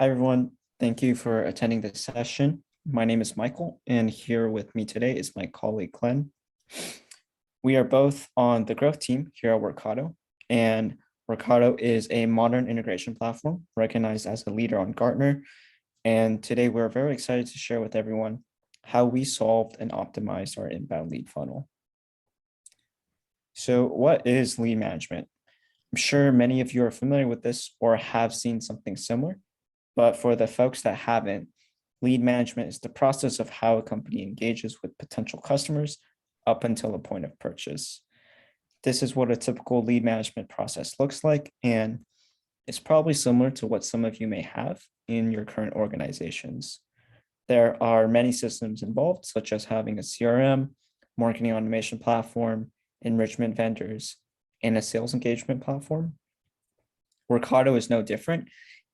Hi, everyone. Thank you for attending this session. My name is Michael, and here with me today is my colleague, Glen. We are both on the growth team here at Workato, and Workato is a modern integration platform recognized as a leader on Gartner. And today we're very excited to share with everyone how we solved and optimized our inbound lead funnel. So what is lead management? I'm sure many of you are familiar with this or have seen something similar. But for the folks that haven't, lead management is the process of how a company engages with potential customers up until the point of purchase. This is what a typical lead management process looks like, and it's probably similar to what some of you may have in your current organizations. There are many systems involved, such as having a CRM, marketing automation platform, enrichment vendors, and a sales engagement platform. Workato is no different.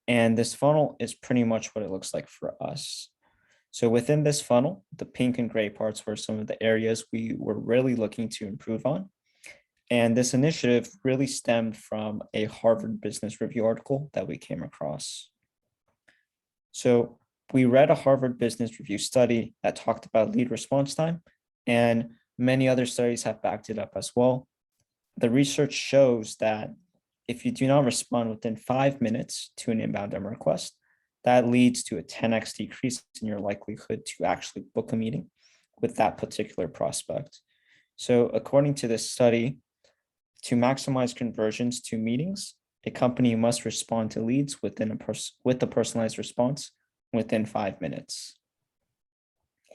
And this funnel is pretty much what it looks like for us. So within this funnel, the pink and gray parts were some of the areas we were really looking to improve on. And this initiative really stemmed from a Harvard Business Review article that we came across. So we read a Harvard Business Review study that talked about lead response time, and many other studies have backed it up as well. The research shows that if you do not respond within 5 minutes to an inbound demo request, that leads to a 10x decrease in your likelihood to actually book a meeting with that particular prospect. So according to this study, to maximize conversions to meetings, a company must respond to leads with a personalized response within 5 minutes.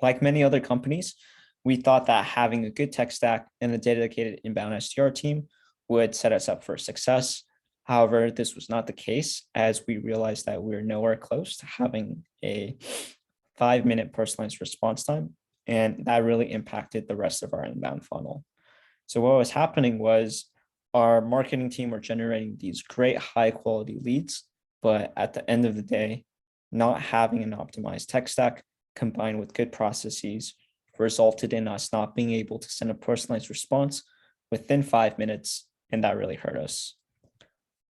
Like many other companies, we thought that having a good tech stack and a dedicated inbound SDR team would set us up for success. However, this was not the case, as we realized that we were nowhere close to having a 5-minute personalized response time, and that really impacted the rest of our inbound funnel. So what was happening was our marketing team were generating these great high quality leads, but at the end of the day, not having an optimized tech stack combined with good processes resulted in us not being able to send a personalized response within 5 minutes, and that really hurt us.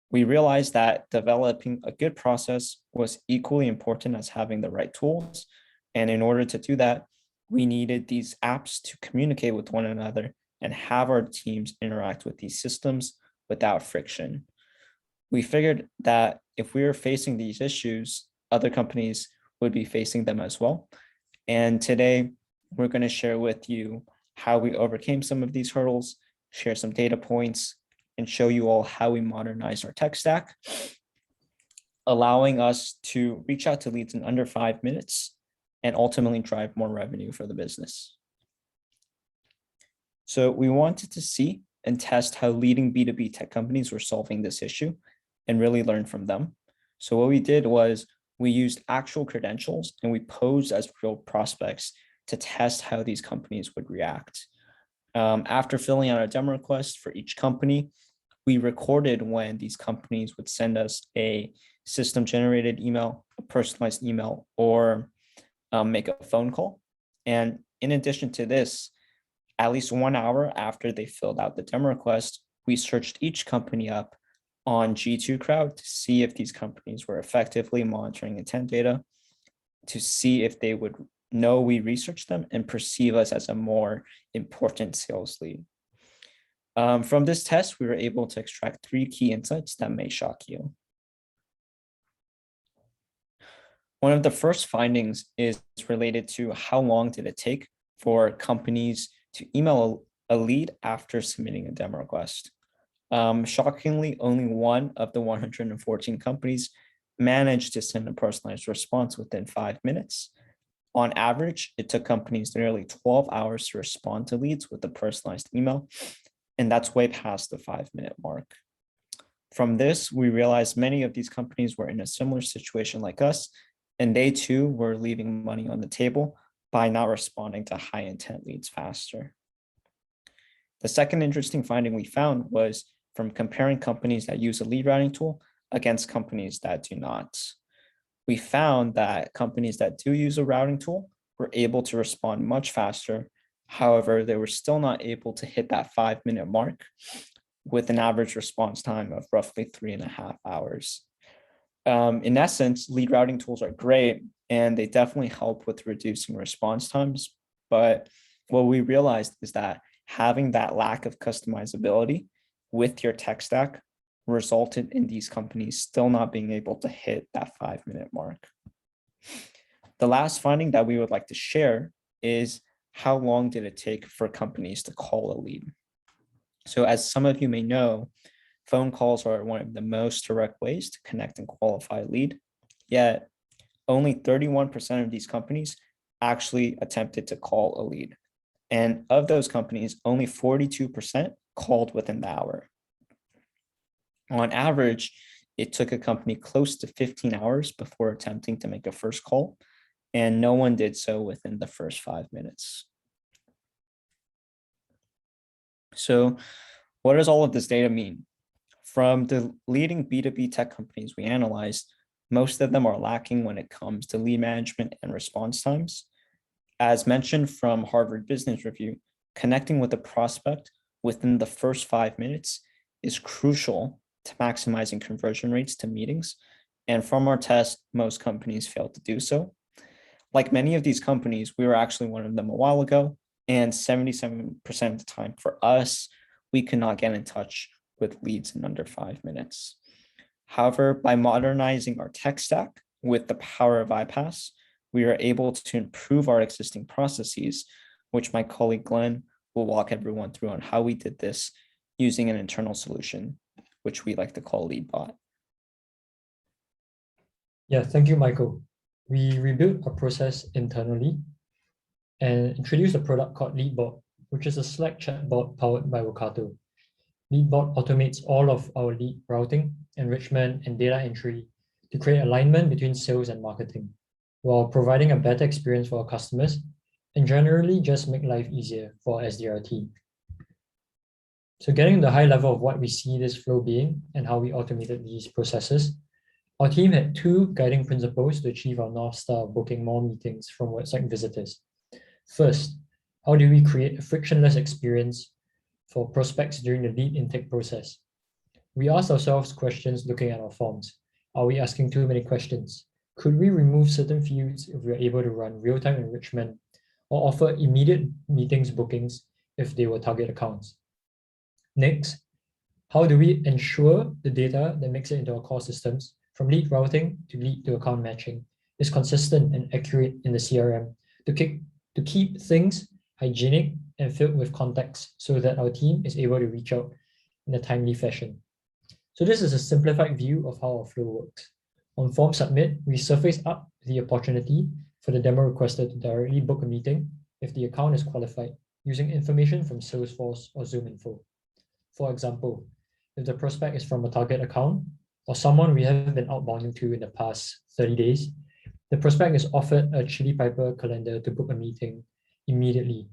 We realized that developing a good process was equally important as having the right tools. And in order to do that, we needed these apps to communicate with one another and have our teams interact with these systems without friction. We figured that if we were facing these issues, other companies would be facing them as well. And today, we're going to share with you how we overcame some of these hurdles, share some data points, and show you all how we modernized our tech stack, allowing us to reach out to leads in under 5 minutes and ultimately drive more revenue for the business. So we wanted to see and test how leading B2B tech companies were solving this issue and really learn from them. So what we did was we used actual credentials and we posed as real prospects to test how these companies would react. After filling out a demo request for each company, we recorded when these companies would send us a system generated email, a personalized email, or make a phone call. And in addition to this, at least 1 hour after they filled out the demo request, we searched each company up on G2 Crowd to see if these companies were effectively monitoring intent data, to see if they would know we researched them and perceive us as a more important sales lead. From this test, we were able to extract 3 key insights that may shock you. One of the first findings is related to how long did it take for companies to email a lead after submitting a demo request. Shockingly, only one of the 114 companies managed to send a personalized response within 5 minutes. On average, it took companies nearly 12 hours to respond to leads with a personalized email, and that's way past the 5-minute mark. From this, we realized many of these companies were in a similar situation like us, and they too were leaving money on the table by not responding to high intent leads faster. The second interesting finding we found was from comparing companies that use a lead routing tool against companies that do not. We found that companies that do use a routing tool were able to respond much faster. However, they were still not able to hit that 5-minute mark with an average response time of roughly 3.5 hours. In essence, lead routing tools are great and they definitely help with reducing response times. But what we realized is that having that lack of customizability with your tech stack resulted in these companies still not being able to hit that 5-minute mark. The last finding that we would like to share is how long did it take for companies to call a lead? So as some of you may know, phone calls are one of the most direct ways to connect and qualify a lead, yet only 31% of these companies actually attempted to call a lead. And of those companies, only 42% called within the hour. On average, it took a company close to 15 hours before attempting to make a first call, and no one did so within the first 5 minutes. So what does all of this data mean? From the leading B2B tech companies we analyzed, most of them are lacking when it comes to lead management and response times. As mentioned from Harvard Business Review, connecting with a prospect within the first 5 minutes is crucial to maximizing conversion rates to meetings. And from our test, most companies fail to do so. Like many of these companies, we were actually one of them a while ago, and 77% of the time for us, we could not get in touch with leads in under 5 minutes. However, by modernizing our tech stack with the power of iPaaS, we are able to improve our existing processes, which my colleague Glen will walk everyone through on how we did this using an internal solution, which we like to call LeadBot. Yeah, thank you, Michael. We rebuilt our process internally and introduced a product called LeadBot, which is a Slack chatbot powered by Workato. LeadBot automates all of our lead routing, enrichment, and data entry to create alignment between sales and marketing, while providing a better experience for our customers and generally just make life easier for our SDR team. So getting the high level of what we see this flow being and how we automated these processes, our team had 2 guiding principles to achieve our North Star of booking more meetings from website visitors. First, how do we create a frictionless experience for prospects during the lead intake process? We asked ourselves questions looking at our forms. Are we asking too many questions? Could we remove certain fields if we are able to run real-time enrichment or offer immediate meetings bookings if they were target accounts? Next, how do we ensure the data that makes it into our core systems, from lead routing to lead to account matching, is consistent and accurate in the CRM to keep things hygienic and filled with context so that our team is able to reach out in a timely fashion? So this is a simplified view of how our flow works. On form submit, we surface up the opportunity for the demo requester to directly book a meeting if the account is qualified using information from Salesforce or ZoomInfo. For example, if the prospect is from a target account or someone we have been outbounding to in the past 30 days, the prospect is offered a Chili Piper calendar to book a meeting immediately.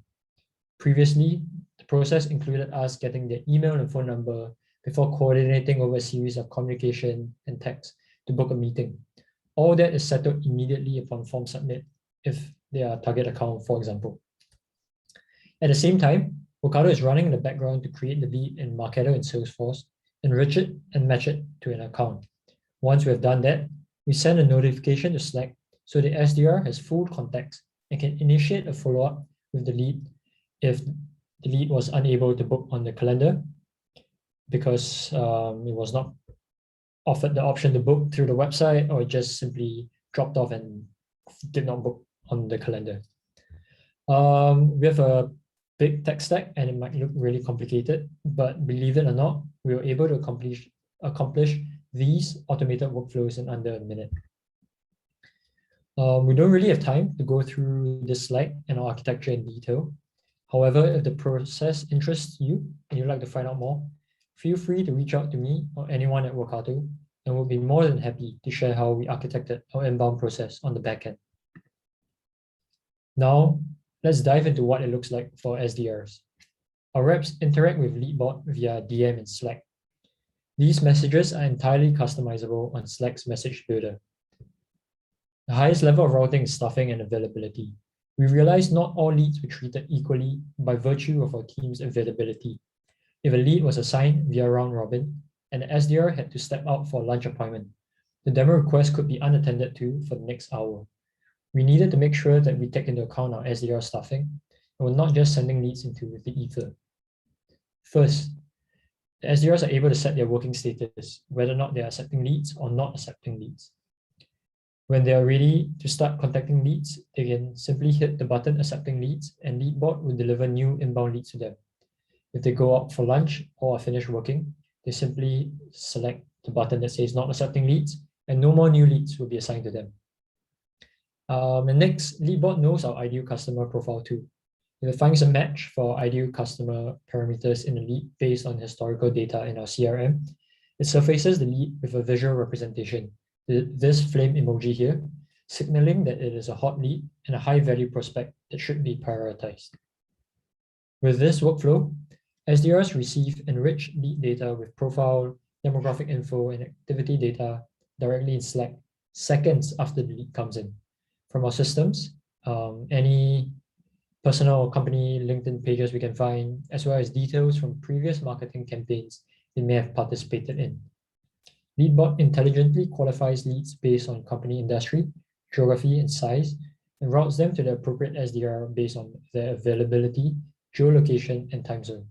Previously, the process included us getting their email and phone number before coordinating over a series of communication and text to book a meeting. All that is settled immediately upon form submit if they are a target account, for example. At the same time, Workato is running in the background to create the lead in Workato and Salesforce, enrich it, and match it to an account. Once we have done that, we send a notification to Slack so the SDR has full context and can initiate a follow-up with the lead if the lead was unable to book on the calendar because it was not offered the option to book through the website, or it just simply dropped off and did not book on the calendar. We have a big tech stack and it might look really complicated, but believe it or not, we were able to accomplish these automated workflows in under a minute. We don't really have time to go through this slide and our architecture in detail. However, if the process interests you and you'd like to find out more, feel free to reach out to me or anyone at Workato, and we'll be more than happy to share how we architected our inbound process on the back end. Now, let's dive into what it looks like for SDRs. Our reps interact with LeadBot via DM in Slack. These messages are entirely customizable on Slack's message builder. The highest level of routing is staffing and availability. We realized not all leads were treated equally by virtue of our team's availability. If a lead was assigned via round robin and the SDR had to step out for a lunch appointment, The demo request could be unattended to for the next hour. We needed to make sure that we take into account our SDR staffing and we're not just sending leads into the ether. First, the SDRs are able to set their working status, whether or not they are accepting leads or not accepting leads. When they are ready to start contacting leads, they can simply hit the button accepting leads and LeadBot will deliver new inbound leads to them. If they go out for lunch or are finished working, they simply select the button that says not accepting leads and no more new leads will be assigned to them. And next, LeadBot knows our ideal customer profile too. If it finds a match for ideal customer parameters in a lead based on historical data in our CRM, it surfaces the lead with a visual representation, this flame emoji here, signaling that it is a hot lead and a high-value prospect that should be prioritized. With this workflow, SDRs receive enriched lead data with profile, demographic info, and activity data directly in Slack seconds after the lead comes in. From our systems, any personal or company LinkedIn pages we can find, as well as details from previous marketing campaigns they may have participated in. LeadBot intelligently qualifies leads based on company industry, geography, and size, and routes them to the appropriate SDR based on their availability, geolocation, and time zone.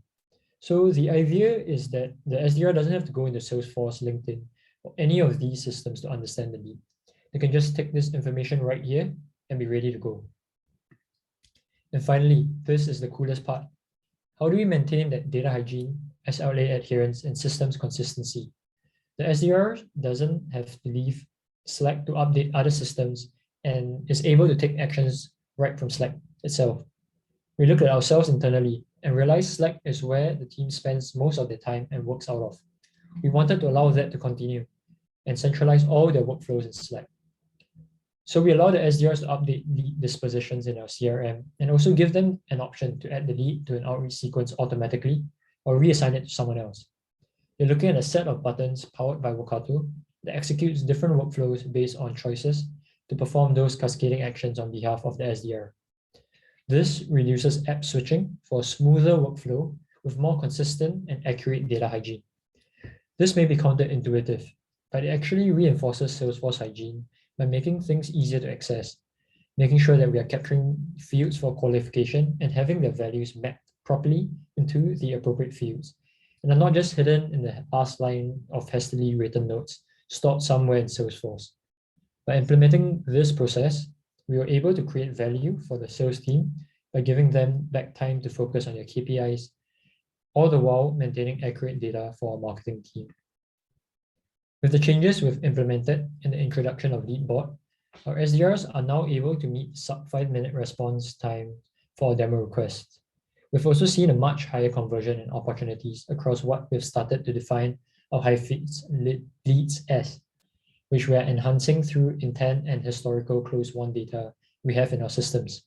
So the idea is that the SDR doesn't have to go into Salesforce, LinkedIn, or any of these systems to understand the lead. They can just take this information right here and be ready to go. And finally, this is the coolest part. How do we maintain that data hygiene, SLA adherence, and systems consistency? The SDR doesn't have to leave Slack to update other systems and is able to take actions right from Slack itself. We look at ourselves internally and realize Slack is where the team spends most of their time and works out of. We wanted to allow that to continue and centralize all their workflows in Slack. So we allow the SDRs to update lead dispositions in our CRM and also give them an option to add the lead to an outreach sequence automatically or reassign it to someone else. You're looking at a set of buttons powered by Workato that executes different workflows based on choices to perform those cascading actions on behalf of the SDR. This reduces app switching for a smoother workflow with more consistent and accurate data hygiene. This may be counterintuitive, but it actually reinforces Salesforce hygiene by making things easier to access, making sure that we are capturing fields for qualification and having their values mapped properly into the appropriate fields, and are not just hidden in the last line of hastily written notes stored somewhere in Salesforce. By implementing this process, we were able to create value for the sales team by giving them back time to focus on their KPIs, all the while maintaining accurate data for our marketing team. With the changes we've implemented and the introduction of LeadBot, our SDRs are now able to meet sub-5-minute response time for our demo requests. We've also seen a much higher conversion in opportunities across what we've started to define our high-fits leads as, which we are enhancing through intent and historical close-won data we have in our systems.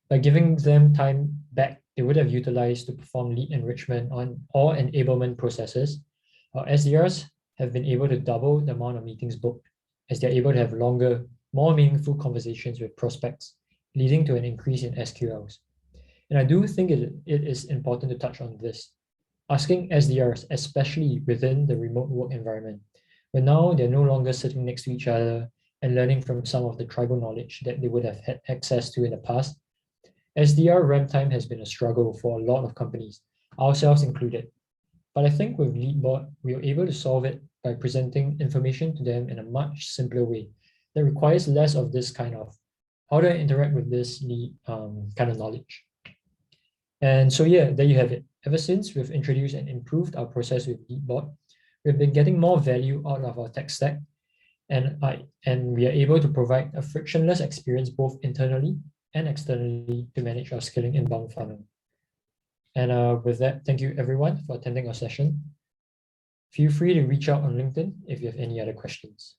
By giving them time back they would have utilized to perform lead enrichment on or enablement processes, our SDRs have been able to double the amount of meetings booked as they're able to have longer, more meaningful conversations with prospects, leading to an increase in SQLs. And I do think it is important to touch on this. Asking SDRs, especially within the remote work environment, where now they're no longer sitting next to each other and learning from some of the tribal knowledge that they would have had access to in the past. SDR ramp time has been a struggle for a lot of companies, ourselves included. But I think with LeadBot, we were able to solve it by presenting information to them in a much simpler way that requires less of this kind of, how do I interact with this lead kind of knowledge. And so yeah, there you have it. Ever since we've introduced and improved our process with LeadBot, we've been getting more value out of our tech stack, and we are able to provide a frictionless experience both internally and externally to manage our scaling inbound funnel. And with that, thank you everyone for attending our session. Feel free to reach out on LinkedIn if you have any other questions.